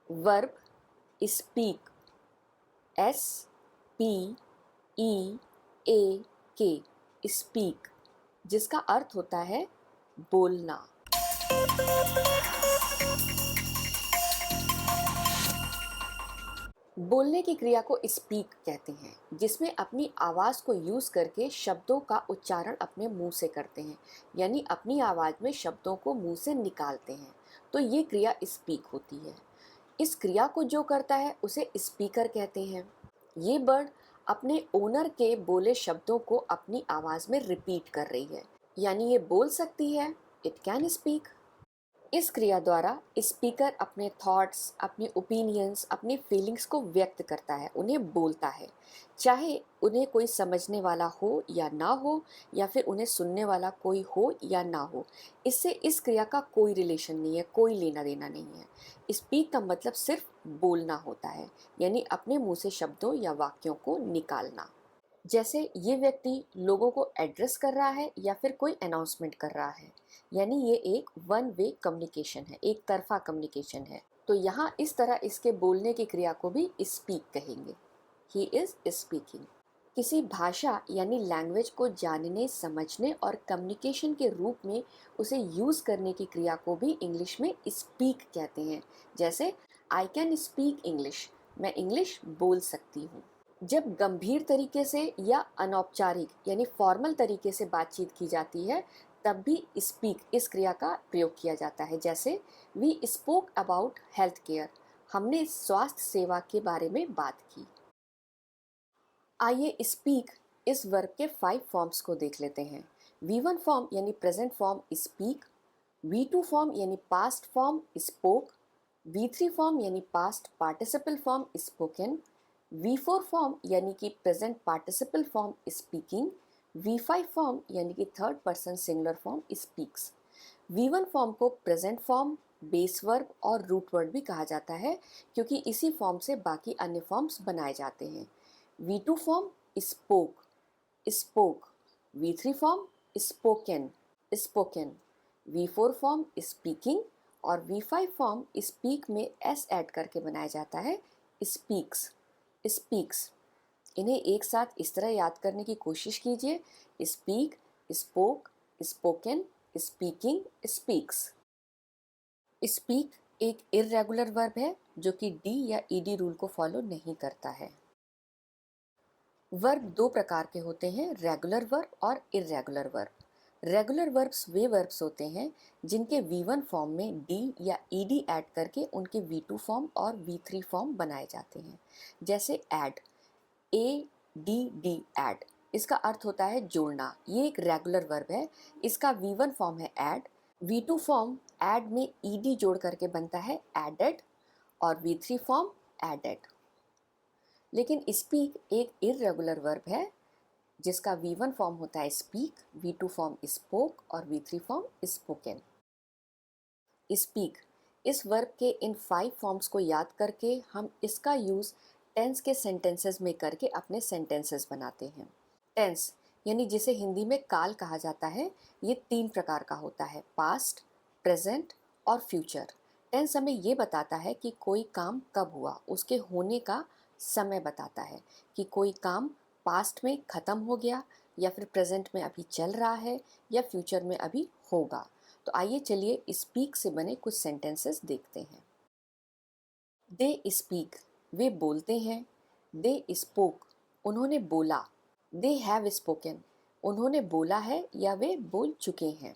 Verb speak, S P E A K, speak, जिसका अर्थ होता है बोलना। बोलने की क्रिया को स्पीक कहते हैं, जिसमें अपनी आवाज़ को यूज़ करके शब्दों का उच्चारण अपने मुंह से करते हैं, यानी अपनी आवाज़ में शब्दों को मुंह से निकालते हैं, तो ये क्रिया स्पीक होती है। इस क्रिया को जो करता है उसे स्पीकर कहते हैं। ये बर्ड अपने ओनर के बोले शब्दों को अपनी आवाज़ में रिपीट कर रही है, यानी ये बोल सकती है, इट कैन स्पीक। इस क्रिया द्वारा स्पीकर अपने थॉट्स, अपने ओपिनियंस, अपनी फीलिंग्स को व्यक्त करता है, उन्हें बोलता है, चाहे उन्हें कोई समझने वाला हो या ना हो, या फिर उन्हें सुनने वाला कोई हो या ना हो। इससे इस क्रिया का कोई रिलेशन नहीं है, कोई लेना देना नहीं है। स्पीक का मतलब सिर्फ बोलना होता है, यानी अपने मुंह से शब्दों या वाक्यों को निकालना। जैसे ये व्यक्ति लोगों को एड्रेस कर रहा है या फिर कोई अनाउंसमेंट कर रहा है, यानी ये एक वन वे कम्युनिकेशन है, एक तरफा कम्युनिकेशन है। तो यहाँ इस तरह इसके बोलने की क्रिया को भी स्पीक कहेंगे। He is speaking. किसी भाषा यानी लैंग्वेज को जानने, समझने और कम्युनिकेशन के रूप में उसे यूज़ करने की क्रिया को भी इंग्लिश में स्पीक कहते हैं। जैसे आई कैन स्पीक इंग्लिश, मैं इंग्लिश बोल सकती हूँ। जब गंभीर तरीके से या अनौपचारिक यानी फॉर्मल तरीके से बातचीत की जाती है, तब भी स्पीक इस क्रिया का प्रयोग किया जाता है। जैसे we spoke about health care, हमने स्वास्थ्य सेवा के बारे में बात की। आइए स्पीक इस वर्ब के 5 फॉर्म्स को देख लेते हैं। V1 फॉर्म यानी present form speak, V2 form यानी past form spoke, V3 form यानी past participle form spoken, V4 form यानी कि present participle form speaking, V5 form यानी कि third person singular form speaks. V1 form को present form, base verb और root word भी कहा जाता है, क्योंकि इसी फॉर्म से बाकी अन्य फॉर्म्स बनाए जाते हैं। V2 form spoke, spoke, V3 form spoken, spoken, V4 form speaking और V5 फॉर्म स्पीक में एस ऐड करके बनाया जाता है, स्पीक्स, स्पीक्स। इन्हें एक साथ इस तरह याद करने की कोशिश कीजिए, speak, spoke, spoken, speaking, speaks. Speak एक इर्रेगुलर वर्ब है जो कि डी या ईडी रूल को फॉलो नहीं करता है। वर्ब दो प्रकार के होते हैं, रेगुलर वर्ब और इर्रेगुलर वर्ब। रेगुलर वर्ब्स वे वर्ब्स होते हैं जिनके V1 फॉर्म में डी या ईडी ऐड करके उनके V2 फॉर्म और V3 फॉर्म बनाए जाते हैं। जैसे add, A D D, add, इसका अर्थ होता है जोड़ना, ये एक रेगुलर वर्ब है। इसका V1 फॉर्म है ऐड, V2 फॉर्म ऐड में ईडी जोड़ करके बनता है एडेड और V3 फॉर्म एडेड। लेकिन स्पीक एक इर्रेगुलर वर्ब है जिसका V1 फॉर्म होता है स्पीक, V2 फॉर्म स्पोक और V3 फॉर्म स्पोकन। स्पीक इस वर्ब के इन 5 फॉर्म्स को याद करके हम इसका यूज़ टेंस के सेंटेंसेस में करके अपने सेंटेंसेस बनाते हैं। टेंस यानी जिसे हिंदी में काल कहा जाता है, ये 3 प्रकार का होता है, पास्ट, प्रेजेंट और फ्यूचर। टेंस हमें ये बताता है कि कोई काम कब हुआ, उसके होने का समय बताता है कि कोई काम पास्ट में ख़त्म हो गया या फिर प्रेजेंट में अभी चल रहा है या फ्यूचर में अभी होगा। तो आइए चलिए स्पीक से बने कुछ सेंटेंसेस देखते हैं। दे स्पीक, वे बोलते हैं। दे स्पोक, उन्होंने बोला। दे हैव स्पोकन, उन्होंने बोला है या वे बोल चुके हैं।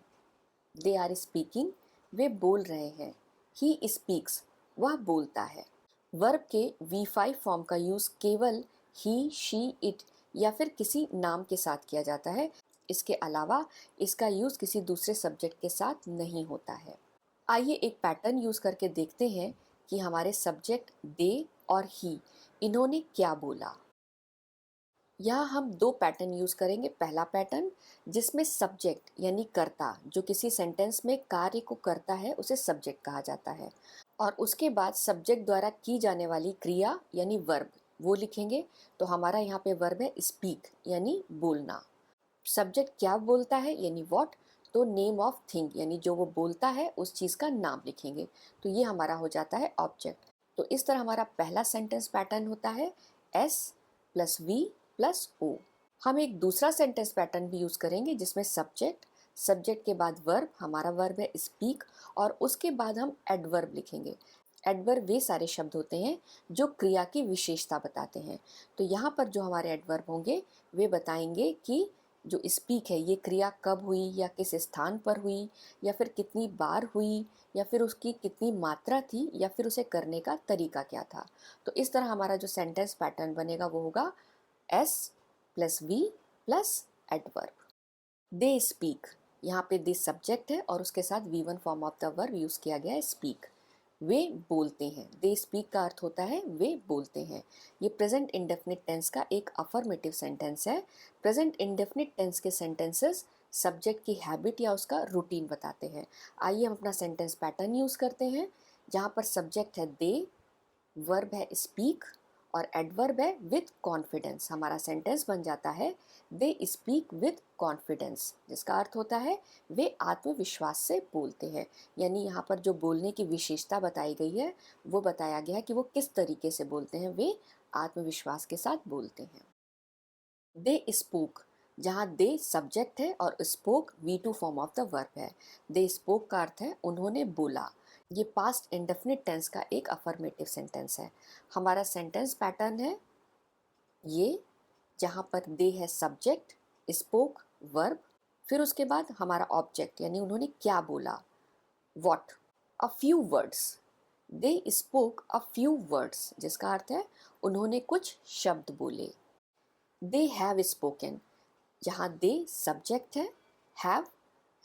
दे आर स्पीकिंग, वे बोल रहे हैं। ही स्पीक्स, वह बोलता है। वर्ब के V5 फॉर्म का यूज़ केवल ही, शी, इट या फिर किसी नाम के साथ किया जाता है। इसके अलावा इसका यूज़ किसी दूसरे सब्जेक्ट के साथ नहीं होता है। आइए एक पैटर्न यूज़ करके देखते हैं कि हमारे सब्जेक्ट दे और ही, इन्होंने क्या बोला। यहाँ हम 2 पैटर्न यूज़ करेंगे। पहला पैटर्न जिसमें सब्जेक्ट यानी कर्ता जो किसी सेंटेंस में कार्य को करता है उसे सब्जेक्ट कहा जाता है, और उसके बाद सब्जेक्ट द्वारा की जाने वाली क्रिया यानी वर्ब वो लिखेंगे। तो हमारा यहाँ पे वर्ब है स्पीक यानी बोलना। सब्जेक्ट क्या बोलता है यानी व्हाट, तो नेम ऑफ थिंग यानी जो वो बोलता है उस चीज़ का नाम लिखेंगे। तो ये हमारा हो जाता है ऑब्जेक्ट। तो इस तरह हमारा पहला सेंटेंस पैटर्न होता है S plus V plus O। हम एक दूसरा सेंटेंस पैटर्न भी यूज़ करेंगे जिसमें सब्जेक्ट के बाद वर्ब, हमारा वर्ब है स्पीक, और उसके बाद हम एडवर्ब लिखेंगे। एडवर्ब वे सारे शब्द होते हैं जो क्रिया की विशेषता बताते हैं। तो यहाँ पर जो हमारे एडवर्ब होंगे वे बताएंगे कि जो स्पीक है ये क्रिया कब हुई या किस स्थान पर हुई, या फिर कितनी बार हुई, या फिर उसकी कितनी मात्रा थी, या फिर उसे करने का तरीका क्या था। तो इस तरह हमारा जो सेंटेंस पैटर्न बनेगा वो होगा S plus V plus adverb. They speak, यहाँ पे दे सब्जेक्ट है और उसके साथ V1 form of the verb use किया गया है स्पीक। वे बोलते हैं, दे स्पीक का अर्थ होता है वे बोलते हैं। ये प्रेजेंट इंडेफिनिट टेंस का एक अफर्मेटिव सेंटेंस है। प्रेजेंट इंडेफिनिट टेंस के सेंटेंसेस सब्जेक्ट की हैबिट या उसका रूटीन बताते हैं। आइए हम अपना सेंटेंस पैटर्न यूज़ करते हैं, जहाँ पर सब्जेक्ट है दे, वर्ब है स्पीक और एडवर्ब है विद कॉन्फिडेंस। हमारा सेंटेंस बन जाता है दे स्पीक विद कॉन्फिडेंस, जिसका अर्थ होता है वे आत्मविश्वास से बोलते हैं। यानी यहाँ पर जो बोलने की विशेषता बताई गई है वो बताया गया है कि वो किस तरीके से बोलते हैं, वे आत्मविश्वास के साथ बोलते हैं। दे स्पोक, जहाँ दे सब्जेक्ट है और spoke V2 form of the verb है। दे स्पोक का अर्थ है उन्होंने बोला। ये पास्ट इंडेफिनिट टेंस का एक अफर्मेटिव सेंटेंस है। हमारा सेंटेंस पैटर्न है ये, जहाँ पर दे है सब्जेक्ट, स्पोक वर्ब, फिर उसके बाद हमारा ऑब्जेक्ट यानी उन्होंने क्या बोला, what, a few words. They spoke a few words, जिसका अर्थ है उन्होंने कुछ शब्द बोले। दे हैव स्पोकन, जहाँ दे सब्जेक्ट है, हैव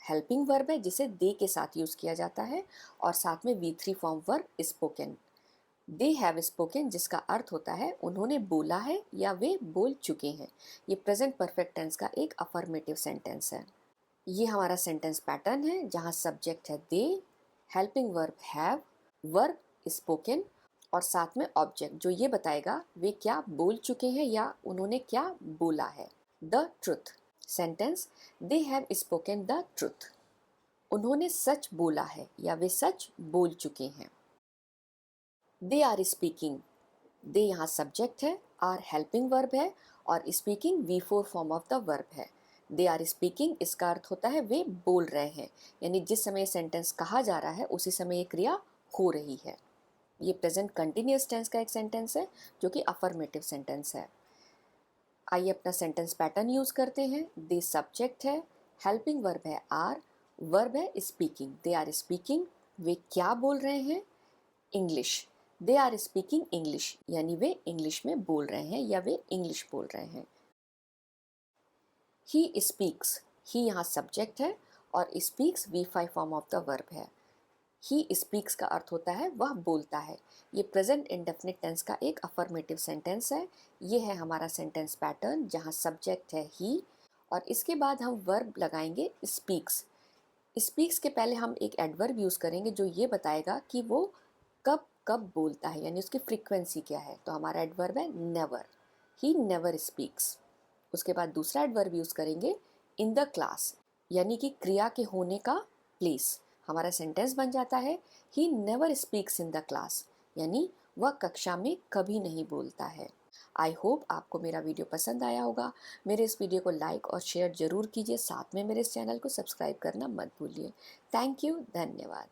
हेल्पिंग वर्ब है जिसे दे के साथ यूज़ किया जाता है, और साथ में V3 form verb spoken. They have spoken जिसका अर्थ होता है उन्होंने बोला है या वे बोल चुके हैं। ये प्रेजेंट परफेक्ट टेंस का एक अफर्मेटिव सेंटेंस है। ये हमारा सेंटेंस पैटर्न है जहाँ सब्जेक्ट है they, helping verb have, verb spoken, और साथ में ऑब्जेक्ट जो ये बताएगा वे क्या बोल चुके हैं या उन्होंने क्या बोला है। The truth sentence, they have spoken the truth, उन्होंने सच बोला है या वे सच बोल चुके हैं। दे आर स्पीकिंग, दे यहाँ सब्जेक्ट है, आर हेल्पिंग वर्ब है और speaking V4 form of the verb है। दे आर स्पीकिंग इसका अर्थ होता है वे बोल रहे हैं, यानी जिस समय सेंटेंस कहा जा रहा है उसी समय ये क्रिया हो रही है। ये प्रेजेंट कंटिन्यूअस टेंस का एक सेंटेंस है जो कि अफर्मेटिव सेंटेंस है। आइए अपना सेंटेंस पैटर्न यूज करते हैं। दे सब्जेक्ट है, हेल्पिंग वर्ब है आर, वर्ब है स्पीकिंग। दे आर स्पीकिंग, वे क्या बोल रहे हैं, English. They are speaking English, यानी वे इंग्लिश में बोल रहे हैं या वे इंग्लिश बोल रहे हैं। ही स्पीक्स, ही यहाँ सब्जेक्ट है और speaks V5 form of the verb है। ही स्पीक्स का अर्थ होता है वह बोलता है। ये प्रेजेंट इंडेफिनिट टेंस का एक अफर्मेटिव सेंटेंस है। ये है हमारा सेंटेंस पैटर्न जहाँ सब्जेक्ट है ही और इसके बाद हम वर्ब लगाएंगे स्पीक्स। स्पीक्स के पहले हम एक एडवर्ब यूज़ करेंगे जो ये बताएगा कि वो कब कब बोलता है, यानी उसकी फ्रीक्वेंसी क्या है। तो हमारा एडवर्ब है नेवर, ही नेवर स्पीक्स। उसके बाद दूसरा एडवर्ब यूज़ करेंगे इन द क्लास, यानी कि क्रिया के होने का प्लेस। हमारा सेंटेंस बन जाता है he never speaks in the class, यानी वह कक्षा में कभी नहीं बोलता है। आई होप आपको मेरा वीडियो पसंद आया होगा। मेरे इस वीडियो को लाइक और शेयर ज़रूर कीजिए, साथ में मेरे इस चैनल को सब्सक्राइब करना मत भूलिए। थैंक यू, धन्यवाद।